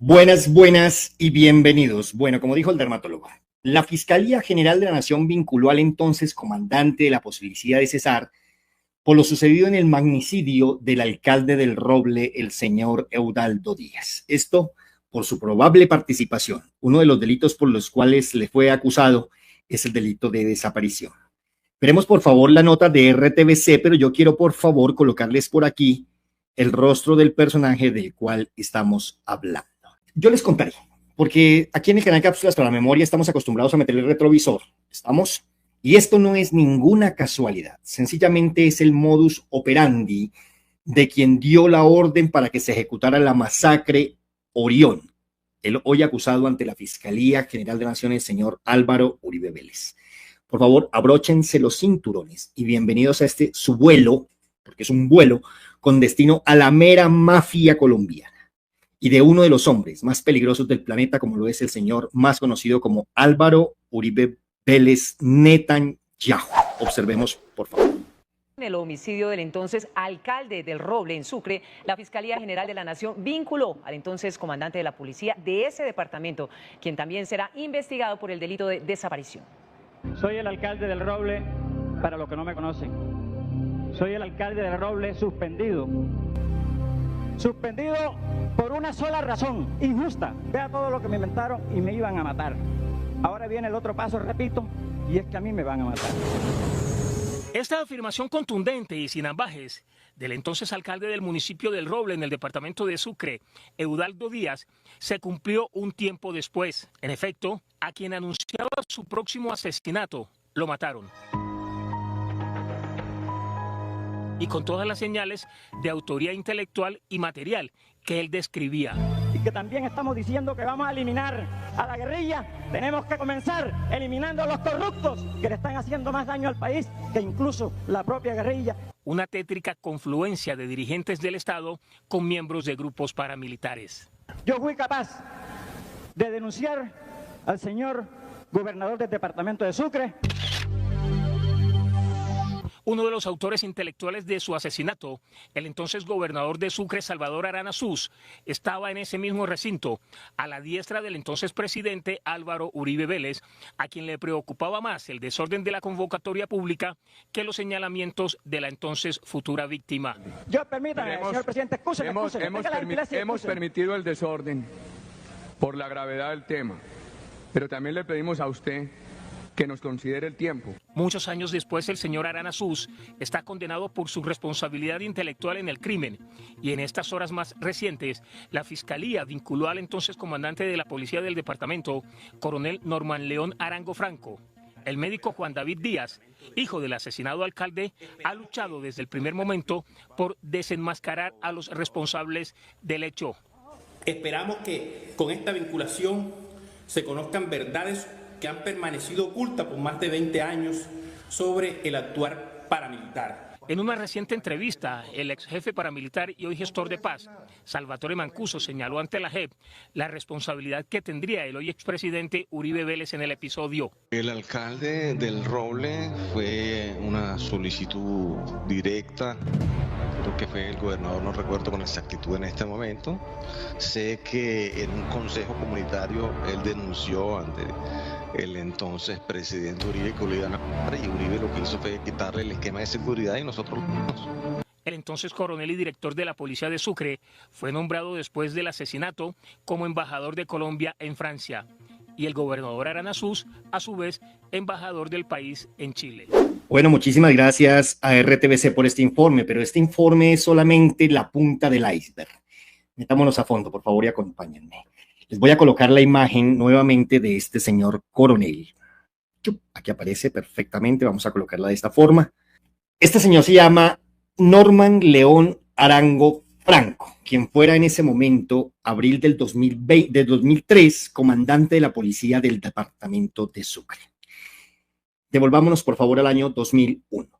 Buenas, buenas y bienvenidos. Bueno, como dijo el dermatólogo, la Fiscalía General de la Nación vinculó al entonces comandante de la policía de Cesar por lo sucedido en el magnicidio del alcalde del Roble, el señor Eudaldo Díaz. Esto por su probable participación. Uno de los delitos por los cuales le fue acusado es el delito de desaparición. Veremos por favor la nota de RTVC, pero yo quiero por favor colocarles por aquí el rostro del personaje del cual estamos hablando. Yo les contaré, porque aquí en el canal Cápsulas para la Memoria estamos acostumbrados a meter el retrovisor. ¿Estamos? Y esto no es ninguna casualidad. Sencillamente es el modus operandi de quien dio la orden para que se ejecutara la masacre Orión, el hoy acusado ante la Fiscalía General de la Nación, el señor Álvaro Uribe Vélez. Por favor, abróchense los cinturones y bienvenidos a este su vuelo, porque es un vuelo con destino a la mera mafia colombiana y de uno de los hombres más peligrosos del planeta, como lo es el señor más conocido como Álvaro Uribe Vélez Netanyahu. Observemos, por favor. En el homicidio del entonces alcalde del Roble, en Sucre, la Fiscalía General de la Nación vinculó al entonces comandante de la policía de ese departamento, quien también será investigado por el delito de desaparición. Soy el alcalde del Roble, para los que no me conocen. Soy el alcalde del Roble suspendido. Suspendido por una sola razón, injusta. Vea todo lo que me inventaron y me iban a matar. Ahora viene el otro paso, repito, y es que a mí me van a matar. Esta afirmación contundente y sin ambajes del entonces alcalde del municipio del Roble en el departamento de Sucre, Eudaldo Díaz, se cumplió un tiempo después. En efecto, a quien anunciaba su próximo asesinato, lo mataron. Y con todas las señales de autoría intelectual y material que él describía. Y que también estamos diciendo que vamos a eliminar a la guerrilla. Tenemos que comenzar eliminando a los corruptos que le están haciendo más daño al país que incluso la propia guerrilla. Una tétrica confluencia de dirigentes del Estado con miembros de grupos paramilitares. Yo fui capaz de denunciar al señor gobernador del departamento de Sucre. Uno de los autores intelectuales de su asesinato, el entonces gobernador de Sucre, Salvador Aranazús, estaba en ese mismo recinto, a la diestra del entonces presidente Álvaro Uribe Vélez, a quien le preocupaba más el desorden de la convocatoria pública que los señalamientos de la entonces futura víctima. Yo permítame, señor presidente, hemos permitido el desorden por la gravedad del tema, pero también le pedimos a usted que nos considere el tiempo. Muchos años después, el señor Aranazús está condenado por su responsabilidad intelectual en el crimen. Y en estas horas más recientes, la Fiscalía vinculó al entonces comandante de la policía del departamento, coronel Norman León Arango Franco. El médico Juan David Díaz, hijo del asesinado alcalde, ha luchado desde el primer momento por desenmascarar a los responsables del hecho. Esperamos que con esta vinculación se conozcan verdades que han permanecido ocultas por más de 20 años sobre el actuar paramilitar. En una reciente entrevista, el ex jefe paramilitar y hoy gestor de paz, Salvatore Mancuso, señaló ante la JEP la responsabilidad que tendría el hoy expresidente Uribe Vélez en el episodio. El alcalde del Roble fue una solicitud directa, creo que fue el gobernador, no recuerdo con exactitud en este momento. Sé que en un consejo comunitario él denunció ante el entonces presidente Uribe que lo iban a matar, y Uribe lo que hizo fue quitarle el esquema de seguridad y nosotros lo dimos. El entonces coronel y director de la policía de Sucre fue nombrado después del asesinato como embajador de Colombia en Francia, y el gobernador Aranazús, a su vez, embajador del país en Chile. Bueno, muchísimas gracias a RTVC por este informe, pero este informe es solamente la punta del iceberg. Metámonos a fondo, por favor, y acompáñenme. Les voy a colocar la imagen nuevamente de este señor coronel. Aquí aparece perfectamente, vamos a colocarla de esta forma. Este señor se llama Norman León Arango Franco, quien fuera en ese momento, abril del 2003, comandante de la policía del departamento de Sucre. Devolvámonos, por favor, al año 2001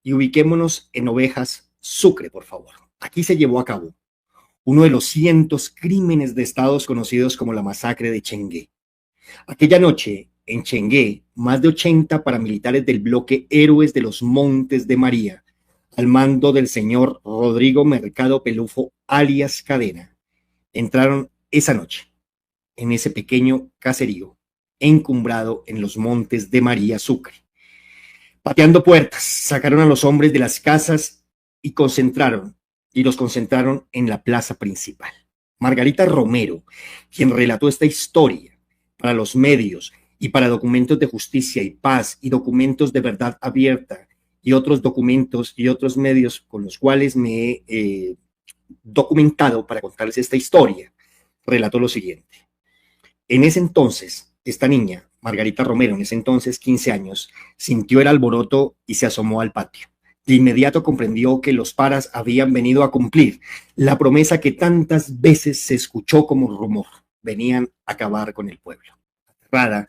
y ubiquémonos en Ovejas, Sucre, por favor. Aquí se llevó a cabo uno de los cientos crímenes de estados conocidos como la masacre de Chengué. Aquella noche, en Chengué, más de 80 paramilitares del bloque Héroes de los Montes de María, al mando del señor Rodrigo Mercado Pelufo, alias Cadena, entraron esa noche en ese pequeño caserío encumbrado en los montes de María Sucre. Pateando puertas, sacaron a los hombres de las casas y los concentraron en la plaza principal. Margarita Romero, quien relató esta historia para los medios y para documentos de justicia y paz y documentos de verdad abierta y otros documentos y otros medios con los cuales me he documentado para contarles esta historia, relató lo siguiente. En ese entonces, esta niña, Margarita Romero, en ese entonces 15 años, sintió el alboroto y se asomó al patio. De inmediato comprendió que los paras habían venido a cumplir la promesa que tantas veces se escuchó como rumor. Venían a acabar con el pueblo. Aterrada,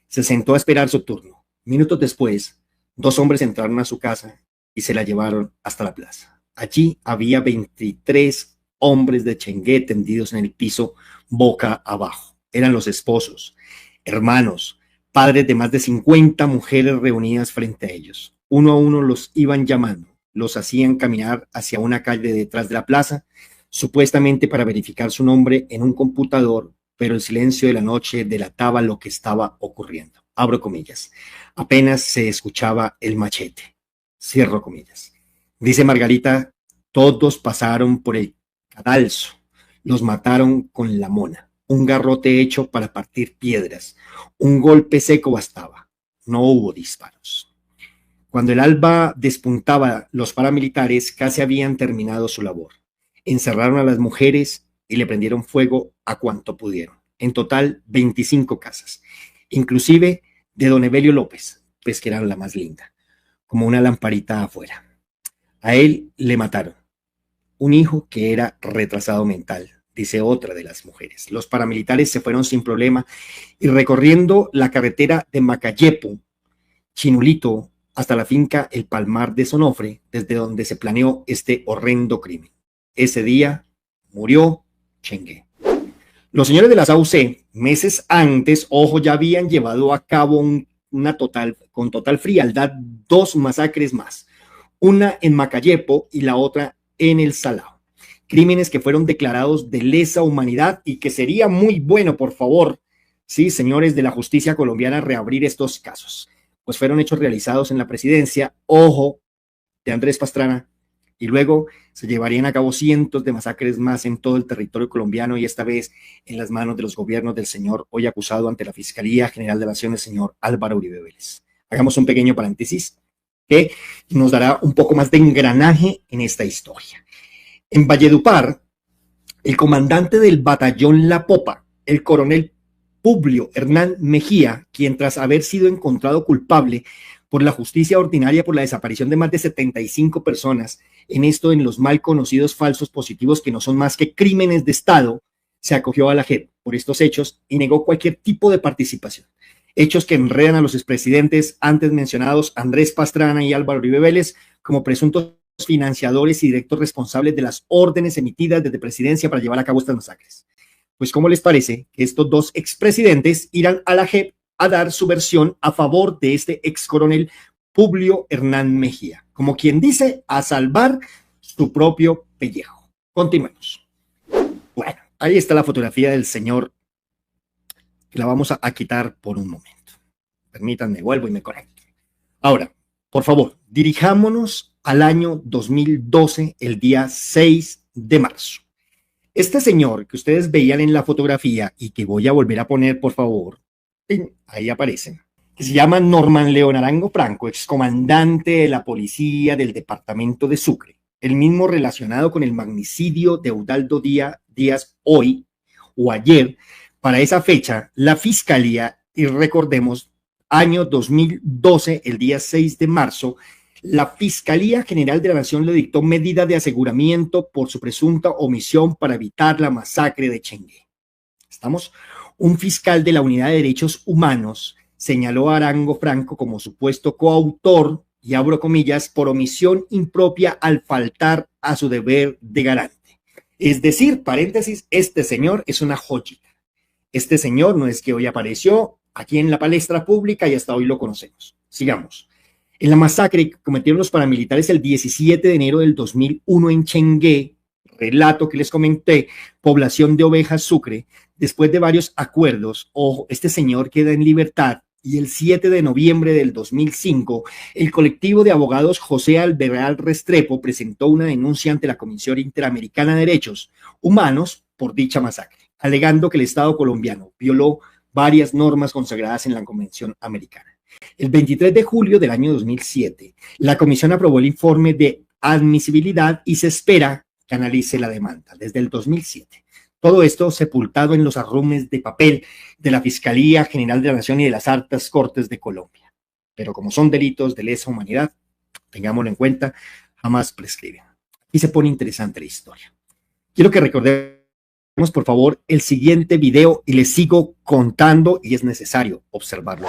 se sentó a esperar su turno. Minutos después, 2 hombres entraron a su casa y se la llevaron hasta la plaza. Allí había 23 hombres de Chengué tendidos en el piso boca abajo. Eran los esposos, hermanos, padres de más de 50 mujeres reunidas frente a ellos. Uno a uno los iban llamando, los hacían caminar hacia una calle detrás de la plaza, supuestamente para verificar su nombre en un computador, pero el silencio de la noche delataba lo que estaba ocurriendo. Abro comillas. Apenas se escuchaba el machete. Cierro comillas. Dice Margarita, todos pasaron por el cadalso, los mataron con la mona, un garrote hecho para partir piedras, un golpe seco bastaba, no hubo disparos. Cuando el alba despuntaba, los paramilitares casi habían terminado su labor. Encerraron a las mujeres y le prendieron fuego a cuanto pudieron. En total, 25 casas, inclusive de don Evelio López, pues que era la más linda, como una lamparita afuera. A él le mataron un hijo que era retrasado mental, dice otra de las mujeres. Los paramilitares se fueron sin problema y recorriendo la carretera de Macayepo, Chinulito, hasta la finca El Palmar de Sonofre, desde donde se planeó este horrendo crimen. Ese día murió Chengué. Los señores de las AUC, meses antes, ojo, ya habían llevado a cabo con total frialdad 2 masacres más, una en Macayepo y la otra en El Salao. Crímenes que fueron declarados de lesa humanidad y que sería muy bueno, por favor, sí, señores de la justicia colombiana, reabrir estos casos, pues fueron hechos realizados en la presidencia, ojo, de Andrés Pastrana, y luego se llevarían a cabo cientos de masacres más en todo el territorio colombiano y esta vez en las manos de los gobiernos del señor hoy acusado ante la Fiscalía General de la Nación, el señor Álvaro Uribe Vélez. Hagamos un pequeño paréntesis que nos dará un poco más de engranaje en esta historia. En Valledupar, el comandante del batallón La Popa, el coronel Publio Hernán Mejía, quien tras haber sido encontrado culpable por la justicia ordinaria por la desaparición de más de 75 personas, en los mal conocidos falsos positivos que no son más que crímenes de Estado, se acogió a la JEP por estos hechos y negó cualquier tipo de participación. Hechos que enredan a los expresidentes antes mencionados Andrés Pastrana y Álvaro Uribe Vélez como presuntos financiadores y directos responsables de las órdenes emitidas desde presidencia para llevar a cabo estas masacres. Pues, ¿cómo les parece que estos 2 expresidentes irán a la JEP a dar su versión a favor de este ex coronel Publio Hernán Mejía? Como quien dice, a salvar su propio pellejo. Continuemos. Bueno, ahí está la fotografía del señor, que la vamos a quitar por un momento. Permítanme, vuelvo y me conecto. Ahora, por favor, dirijámonos al año 2012, el día 6 de marzo. Este señor que ustedes veían en la fotografía y que voy a volver a poner, por favor, ahí aparece, que se llama Norman León Arango Franco, excomandante de la policía del departamento de Sucre, el mismo relacionado con el magnicidio de Eudaldo Díaz hoy o ayer. Para esa fecha, la Fiscalía, y recordemos, año 2012, el día 6 de marzo, la Fiscalía General de la Nación le dictó medida de aseguramiento por su presunta omisión para evitar la masacre de Chengué. ¿Estamos? Un fiscal de la Unidad de Derechos Humanos señaló a Arango Franco como supuesto coautor, y abro comillas, por omisión impropia al faltar a su deber de garante. Es decir, paréntesis, este señor es una joyita. Este señor no es que hoy apareció aquí en la palestra pública y hasta hoy lo conocemos. Sigamos. En la masacre que cometieron los paramilitares el 17 de enero del 2001 en Chengué, relato que les comenté, población de Ovejas Sucre, después de varios acuerdos, ojo, este señor queda en libertad y el 7 de noviembre del 2005, el colectivo de abogados José Alvear Restrepo presentó una denuncia ante la Comisión Interamericana de Derechos Humanos por dicha masacre, alegando que el Estado colombiano violó varias normas consagradas en la Convención Americana. El 23 de julio del año 2007, la comisión aprobó el informe de admisibilidad y se espera que analice la demanda desde el 2007. Todo esto sepultado en los arrumes de papel de la Fiscalía General de la Nación y de las Altas Cortes de Colombia. Pero como son delitos de lesa humanidad, tengámoslo en cuenta, jamás prescriben. Aquí se pone interesante la historia. Quiero que recordemos, por favor, el siguiente video y les sigo contando y es necesario observarlo.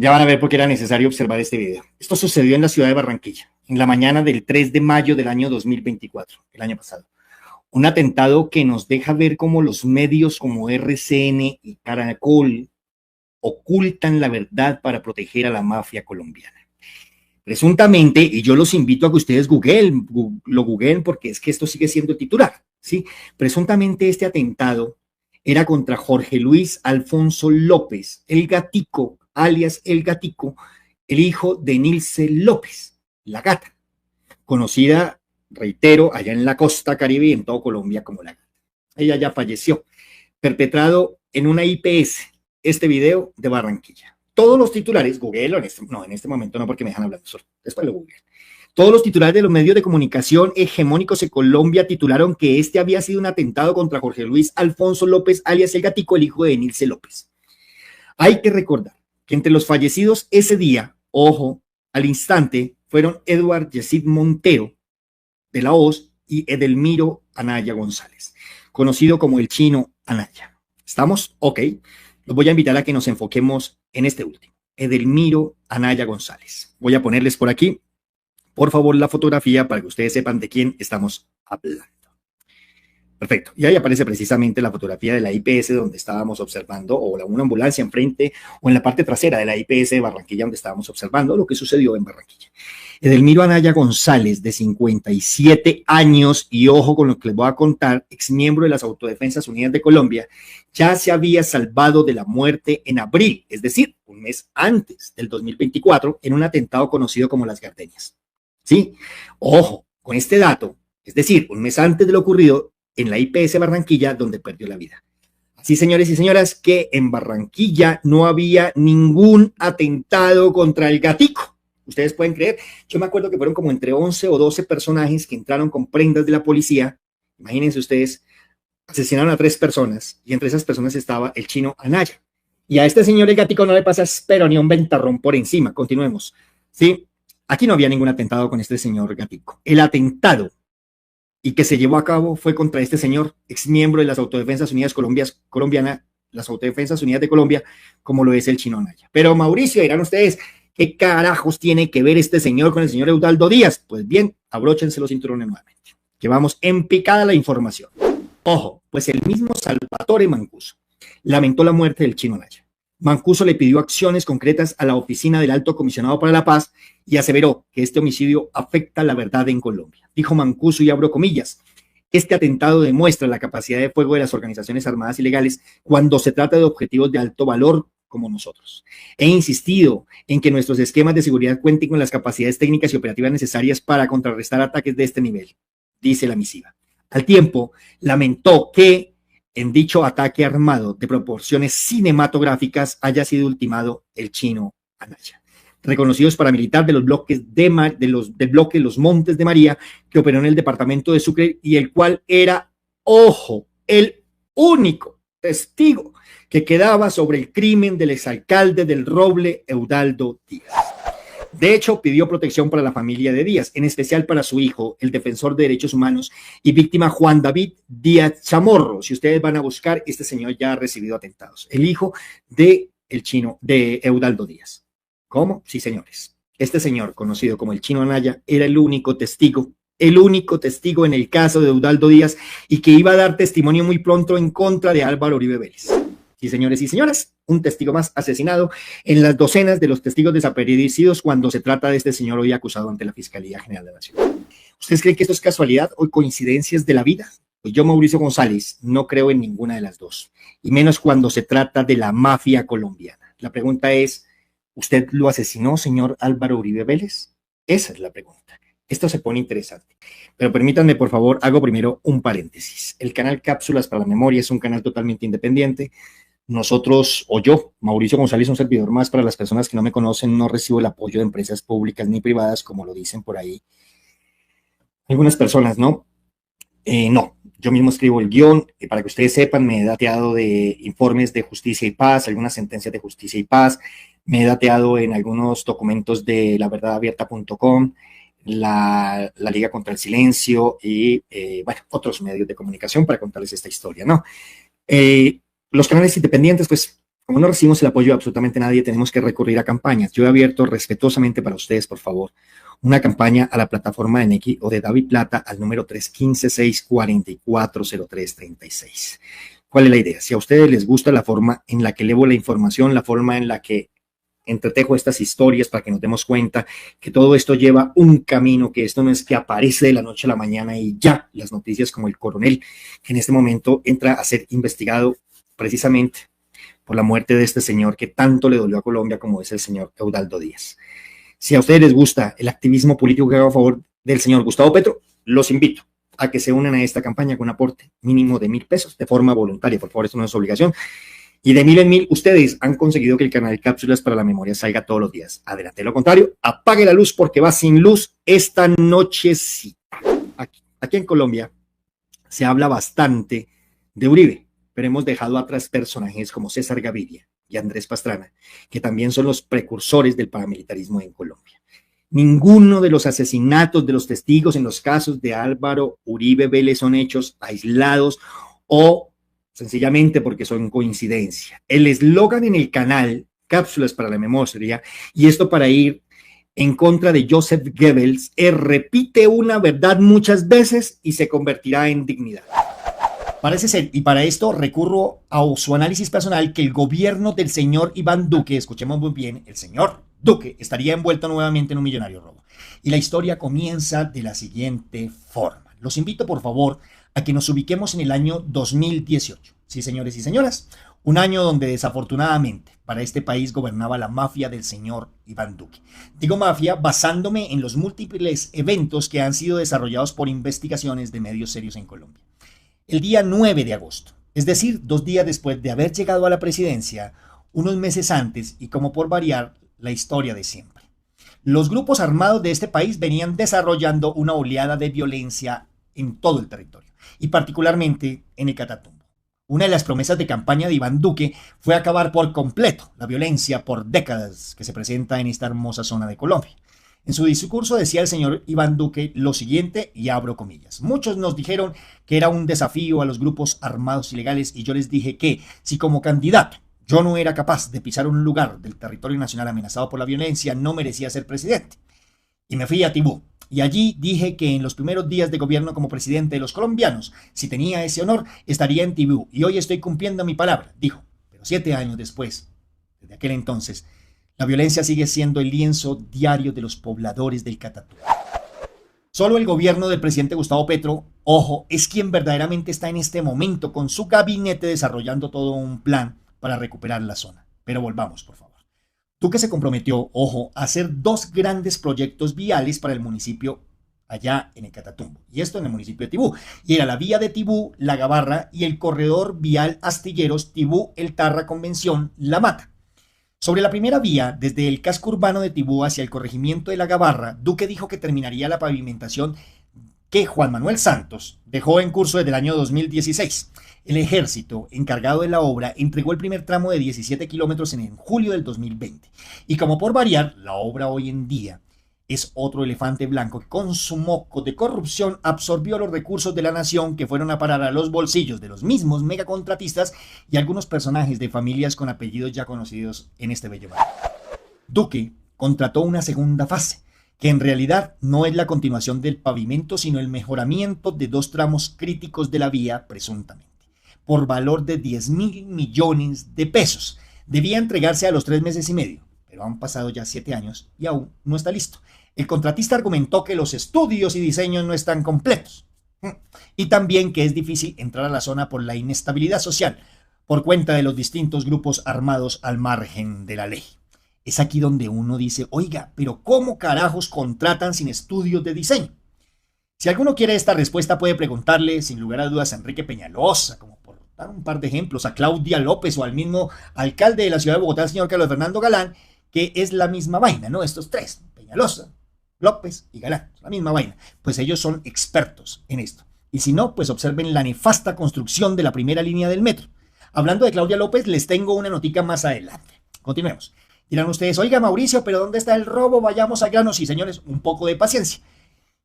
Ya van a ver por qué era necesario observar este video. Esto sucedió en la ciudad de Barranquilla, en la mañana del 3 de mayo del año 2024, el año pasado. Un atentado que nos deja ver cómo los medios como RCN y Caracol ocultan la verdad para proteger a la mafia colombiana. Presuntamente, y yo los invito a que ustedes lo googleen porque es que esto sigue siendo titular, ¿sí? Presuntamente este atentado era contra Jorge Luis Alfonso López, el Gatico, alias el Gatico, el hijo de Nilce López, la Gata, conocida, reitero, allá en la costa caribe y en todo Colombia como la Gata. Ella ya falleció, perpetrado en una IPS, este video de Barranquilla. Todos los titulares, googleenlo, en este momento no porque me dejan hablar, después lo googleen. Todos los titulares de los medios de comunicación hegemónicos en Colombia titularon que este había sido un atentado contra Jorge Luis Alfonso López, alias el Gatico, el hijo de Nilce López. Hay que recordar que entre los fallecidos ese día, ojo, al instante, fueron Edward Yesid Montero, de la Hoz, y Edelmiro Anaya González, conocido como el Chino Anaya. ¿Estamos? Ok. Los voy a invitar a que nos enfoquemos en este último, Edelmiro Anaya González. Voy a ponerles por aquí, por favor, la fotografía para que ustedes sepan de quién estamos hablando. Perfecto. Y ahí aparece precisamente la fotografía de la IPS donde estábamos observando, o una ambulancia enfrente o en la parte trasera de la IPS de Barranquilla donde estábamos observando lo que sucedió en Barranquilla. Edelmiro Anaya González, de 57 años, y ojo con lo que les voy a contar, exmiembro de las Autodefensas Unidas de Colombia, ya se había salvado de la muerte en abril, es decir, un mes antes del 2024, en un atentado conocido como Las Gardenias. ¿Sí? Ojo con este dato, es decir, un mes antes de lo ocurrido en la IPS Barranquilla, donde perdió la vida. Así, señores y señoras, que en Barranquilla no había ningún atentado contra el Gatico. Ustedes pueden creer, yo me acuerdo que fueron como entre 11 o 12 personajes que entraron con prendas de la policía. Imagínense ustedes, asesinaron a 3 personas y entre esas personas estaba el Chino Anaya. Y a este señor el Gatico no le pasa espero ni un ventarrón por encima. Continuemos. ¿Sí? Aquí no había ningún atentado con este señor Gatico. El atentado y que se llevó a cabo fue contra este señor, exmiembro de las Autodefensas Unidas colombianas, las Autodefensas Unidas de Colombia, como lo es el Chino Anaya. Pero Mauricio, dirán ustedes, ¿qué carajos tiene que ver este señor con el señor Eudaldo Díaz? Pues bien, abróchense los cinturones nuevamente, que vamos en picada la información. Ojo, pues el mismo Salvatore Mancuso lamentó la muerte del Chino Anaya. Mancuso le pidió acciones concretas a la oficina del Alto Comisionado para la Paz y aseveró que este homicidio afecta la verdad en Colombia. Dijo Mancuso, y abro comillas, este atentado demuestra la capacidad de fuego de las organizaciones armadas ilegales cuando se trata de objetivos de alto valor como nosotros. He insistido en que nuestros esquemas de seguridad cuenten con las capacidades técnicas y operativas necesarias para contrarrestar ataques de este nivel, dice la misiva. Al tiempo, lamentó que en dicho ataque armado de proporciones cinematográficas haya sido ultimado el Chino Anaya, reconocidos paramilitar de los bloques del bloque Los Montes de María, que operó en el departamento de Sucre y el cual era, ojo, el único testigo que quedaba sobre el crimen del exalcalde del Roble, Eudaldo Díaz. De hecho, pidió protección para la familia de Díaz, en especial para su hijo, el defensor de derechos humanos y víctima Juan David Díaz Chamorro. Si ustedes van a buscar, este señor ya ha recibido atentados. El hijo de el Chino, de Eudaldo Díaz. ¿Cómo? Sí, señores. Este señor, conocido como el Chino Anaya, era el único testigo en el caso de Eudaldo Díaz y que iba a dar testimonio muy pronto en contra de Álvaro Uribe Vélez. Sí, señores y señoras, un testigo más asesinado en las docenas de los testigos desaparecidos cuando se trata de este señor hoy acusado ante la Fiscalía General de la Nación. ¿Ustedes creen que esto es casualidad o coincidencias de la vida? Pues yo, Mauricio González, no creo en ninguna de las dos, y menos cuando se trata de la mafia colombiana. La pregunta es, ¿usted lo asesinó, señor Álvaro Uribe Vélez? Esa es la pregunta. Esto se pone interesante. Pero permítanme, por favor, hago primero un paréntesis. El canal Cápsulas para la Memoria es un canal totalmente independiente. Nosotros, o yo, Mauricio González, un servidor más, para las personas que no me conocen, no recibo el apoyo de empresas públicas ni privadas, como lo dicen por ahí algunas personas, ¿no? No, yo mismo escribo el guión, para que ustedes sepan, me he dateado de informes de Justicia y Paz, algunas sentencias de Justicia y Paz, me he dateado en algunos documentos de laverdadabierta.com, la Liga contra el Silencio y, bueno, otros medios de comunicación para contarles esta historia, ¿no? Los canales independientes, pues, como no recibimos el apoyo de absolutamente nadie, tenemos que recurrir a campañas. Yo he abierto respetuosamente para ustedes, por favor, una campaña a la plataforma de Nequi o de David Plata al número 315-644-0336. ¿Cuál es la idea? Si a ustedes les gusta la forma en la que elevo la información, la forma en la que entretejo estas historias para que nos demos cuenta que todo esto lleva un camino, que esto no es que aparece de la noche a la mañana y ya las noticias como el coronel, que en este momento entra a ser investigado precisamente por la muerte de este señor que tanto le dolió a Colombia como es el señor Eudaldo Díaz. Si a ustedes les gusta el activismo político que haga a favor del señor Gustavo Petro, los invito a que se unan a esta campaña con un aporte mínimo de 1.000 pesos de forma voluntaria. Por favor, esto no es obligación. Y de 1.000 en 1.000, ustedes han conseguido que el canal Cápsulas para la Memoria salga todos los días. Adelante, de lo contrario, apague la luz porque va sin luz esta nochecita. Aquí en Colombia se habla bastante de Uribe, pero hemos dejado atrás personajes como César Gaviria y Andrés Pastrana, que también son los precursores del paramilitarismo en Colombia. Ninguno de los asesinatos de los testigos en los casos de Álvaro Uribe Vélez son hechos aislados o sencillamente porque son coincidencia. El eslogan en el canal Cápsulas para la Memoria, y esto para ir en contra de Joseph Goebbels, es repite una verdad muchas veces y se convertirá en dignidad. Parece ser, y para esto recurro a su análisis personal, que el gobierno del señor Iván Duque, escuchemos muy bien, el señor Duque estaría envuelto nuevamente en un millonario robo. Y la historia comienza de la siguiente forma. Los invito, por favor, a que nos ubiquemos en el año 2018. Sí, señores y señoras, un año donde desafortunadamente para este país gobernaba la mafia del señor Iván Duque. Digo mafia basándome en los múltiples eventos que han sido desarrollados por investigaciones de medios serios en Colombia. El día 9 de agosto, es decir, 2 días después de haber llegado a la presidencia, unos meses antes, y como por variar, la historia de siempre. Los grupos armados de este país venían desarrollando una oleada de violencia en todo el territorio, y particularmente en el Catatumbo. Una de las promesas de campaña de Iván Duque fue acabar por completo la violencia por décadas que se presenta en esta hermosa zona de Colombia. En su discurso decía el señor Iván Duque lo siguiente, y abro comillas: muchos nos dijeron que era un desafío a los grupos armados ilegales y yo les dije que si como candidato yo no era capaz de pisar un lugar del territorio nacional amenazado por la violencia, no merecía ser presidente. Y me fui a Tibú y allí dije que en los primeros días de gobierno como presidente de los colombianos, si tenía ese honor, estaría en Tibú y hoy estoy cumpliendo mi palabra, dijo. Pero 7 años después, desde aquel entonces, la violencia sigue siendo el lienzo diario de los pobladores del Catatumbo. Solo el gobierno del presidente Gustavo Petro, ojo, es quien verdaderamente está en este momento con su gabinete desarrollando todo un plan para recuperar la zona. Pero volvamos, por favor. Duque se comprometió, ojo, a hacer 2 grandes proyectos viales para el municipio allá en el Catatumbo, y esto en el municipio de Tibú, y era la vía de Tibú, La Gabarra, y el corredor vial Astilleros, Tibú, El Tarra, Convención, La Mata. Sobre la primera vía, desde el casco urbano de Tibú hacia el corregimiento de La Gabarra, Duque dijo que terminaría la pavimentación que Juan Manuel Santos dejó en curso desde el año 2016. El ejército encargado de la obra entregó el primer tramo de 17 kilómetros en julio del 2020. Y como por variar, la obra hoy en día es otro elefante blanco que con su moco de corrupción absorbió los recursos de la nación que fueron a parar a los bolsillos de los mismos megacontratistas y algunos personajes de familias con apellidos ya conocidos en este bello barrio. Duque contrató una segunda fase, que en realidad no es la continuación del pavimento, sino el mejoramiento de 2 tramos críticos de la vía, presuntamente, por valor de 10.000 millones de pesos. Debía entregarse a los 3 meses y medio, pero han pasado ya 7 años y aún no está listo. El contratista argumentó que los estudios y diseños no están completos y también que es difícil entrar a la zona por la inestabilidad social por cuenta de los distintos grupos armados al margen de la ley. Es aquí donde uno dice, oiga, pero ¿cómo carajos contratan sin estudios de diseño? Si alguno quiere esta respuesta puede preguntarle sin lugar a dudas a Enrique Peñalosa, como por dar un par de ejemplos, a Claudia López o al mismo alcalde de la ciudad de Bogotá, el señor Carlos Fernando Galán, que es la misma vaina, ¿no? Estos 3, Peñalosa, López y Galán, la misma vaina. Pues ellos son expertos en esto. Y si no, pues observen la nefasta construcción de la primera línea del metro. Hablando de Claudia López, les tengo una notica más adelante. Continuemos. Dirán ustedes, oiga Mauricio, pero ¿dónde está el robo? Vayamos al grano. Sí, señores, un poco de paciencia.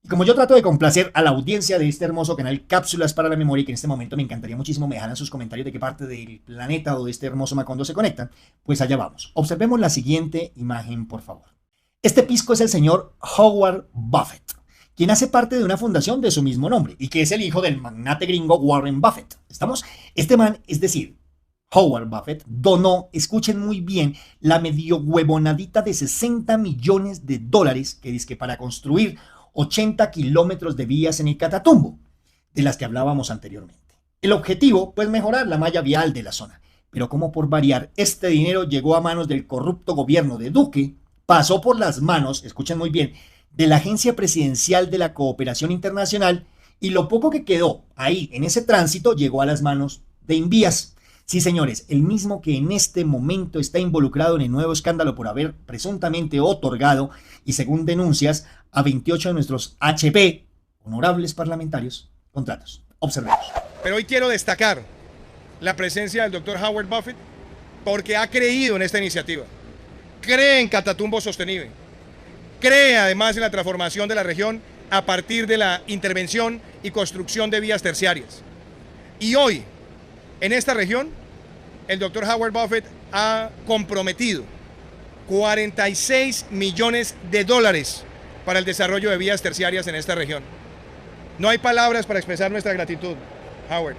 Y como yo trato de complacer a la audiencia de este hermoso canal Cápsulas para la Memoria, que en este momento me encantaría muchísimo me dejaran sus comentarios de qué parte del planeta o de este hermoso Macondo se conectan, pues allá vamos. Observemos la siguiente imagen, por favor. Este pisco es el señor Howard Buffett, quien hace parte de una fundación de su mismo nombre y que es el hijo del magnate gringo Warren Buffett. ¿Estamos? Este man, es decir, Howard Buffett, donó, escuchen muy bien, la medio huevonadita de $60 millones que dizque para construir 80 kilómetros de vías en el Catatumbo, de las que hablábamos anteriormente. El objetivo, pues mejorar la malla vial de la zona. Pero como por variar, este dinero llegó a manos del corrupto gobierno de Duque, pasó por las manos, escuchen muy bien, de la Agencia Presidencial de la Cooperación Internacional y lo poco que quedó ahí en ese tránsito llegó a las manos de Invías. Sí, señores, el mismo que en este momento está involucrado en el nuevo escándalo por haber presuntamente otorgado, y según denuncias, a 28 de nuestros HP, honorables parlamentarios, contratos. Observemos. Pero hoy quiero destacar la presencia del doctor Howard Buffett porque ha creído en esta iniciativa, cree en Catatumbo Sostenible, cree además en la transformación de la región a partir de la intervención y construcción de vías terciarias. Y hoy, en esta región, el doctor Howard Buffett ha comprometido 46 millones de dólares para el desarrollo de vías terciarias en esta región. No hay palabras para expresar nuestra gratitud, Howard,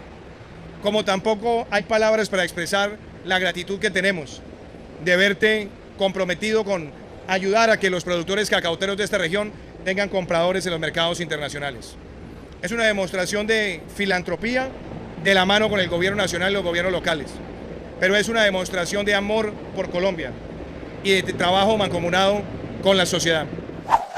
como tampoco hay palabras para expresar la gratitud que tenemos de verte comprometido con ayudar a que los productores cacauteros de esta región tengan compradores en los mercados internacionales. Es una demostración de filantropía de la mano con el gobierno nacional y los gobiernos locales, pero es una demostración de amor por Colombia y de trabajo mancomunado con la sociedad.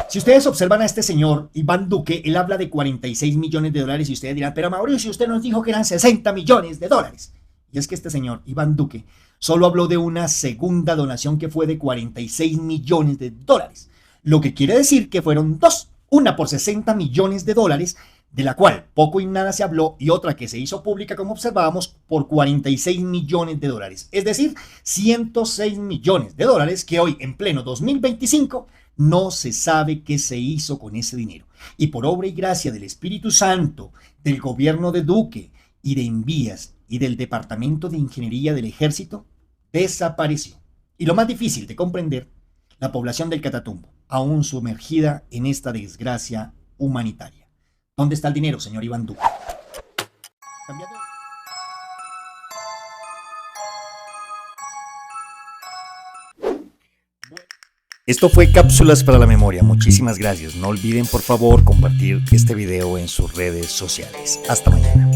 Si ustedes observan a este señor, Iván Duque, él habla de 46 millones de dólares y ustedes dirán, pero Mauricio, usted nos dijo que eran 60 millones de dólares. Y es que este señor, Iván Duque, solo habló de una segunda donación que fue de 46 millones de dólares. Lo que quiere decir que fueron dos, una por 60 millones de dólares, de la cual poco y nada se habló, y otra que se hizo pública, como observábamos, por 46 millones de dólares. Es decir, 106 millones de dólares que hoy, en pleno 2025, no se sabe qué se hizo con ese dinero. Y por obra y gracia del Espíritu Santo, del gobierno de Duque y de Invías y del Departamento de Ingeniería del Ejército, desapareció. Y lo más difícil de comprender, la población del Catatumbo, aún sumergida en esta desgracia humanitaria. ¿Dónde está el dinero, señor Iván Duque? Cambiando. Esto fue Cápsulas para la Memoria. Muchísimas gracias. No olviden, por favor, compartir este video en sus redes sociales. Hasta mañana.